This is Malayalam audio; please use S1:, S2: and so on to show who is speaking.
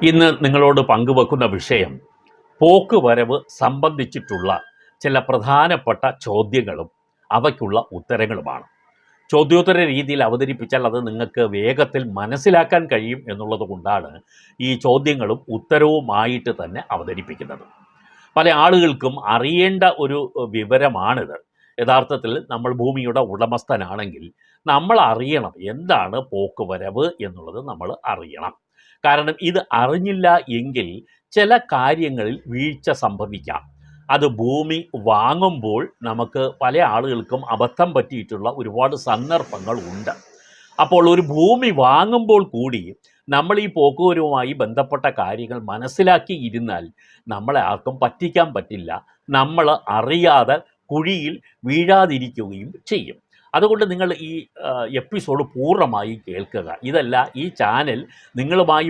S1: ഇന്ന് നിങ്ങളോട് പങ്കുവെക്കുന്ന വിഷയം പോക്ക് വരവ് സംബന്ധിച്ചിട്ടുള്ള ചില പ്രധാനപ്പെട്ട ചോദ്യങ്ങളും അവയ്ക്കുള്ള ഉത്തരങ്ങളുമാണ്. ചോദ്യോത്തര രീതിയിൽ അവതരിപ്പിച്ചാൽ അത് നിങ്ങൾക്ക് വേഗത്തിൽ മനസ്സിലാക്കാൻ കഴിയും എന്നുള്ളത് കൊണ്ടാണ് ഈ ചോദ്യങ്ങളും ഉത്തരവുമായിട്ട് തന്നെ അവതരിപ്പിക്കുന്നത്. പല ആളുകൾക്കും അറിയേണ്ട ഒരു വിവരമാണിത്. യഥാർത്ഥത്തിൽ നമ്മൾ ഭൂമിയുടെ ഉടമസ്ഥനാണെങ്കിൽ നമ്മൾ അറിയണം എന്താണ് പോക്ക് വരവ് എന്നുള്ളത് നമ്മൾ അറിയണം. കാരണം ഇത് അറിഞ്ഞില്ല എങ്കിൽ ചില കാര്യങ്ങളിൽ വീഴ്ച സംഭവിക്കാം. അത് ഭൂമി വാങ്ങുമ്പോൾ നമുക്ക് പല ആളുകൾക്കും അബദ്ധം പറ്റിയിട്ടുള്ള ഒരുപാട് സന്ദർഭങ്ങൾ ഉണ്ട്. അപ്പോൾ ഒരു ഭൂമി വാങ്ങുമ്പോൾ കൂടി നമ്മൾ ഈ പോക്കുവരവുമായി ബന്ധപ്പെട്ട കാര്യങ്ങൾ മനസ്സിലാക്കിയിരുന്നാൽ നമ്മളെ ആർക്കും പറ്റിക്കാൻ പറ്റില്ല. നമ്മൾ അറിയാതെ കുഴിയിൽ വീഴാതിരിക്കുകയും ചെയ്യും. അതുകൊണ്ട് നിങ്ങൾ ഈ എപ്പിസോഡ് പൂർണ്ണമായി കേൾക്കുക. ഇതല്ല, ഈ ചാനൽ നിങ്ങളുമായി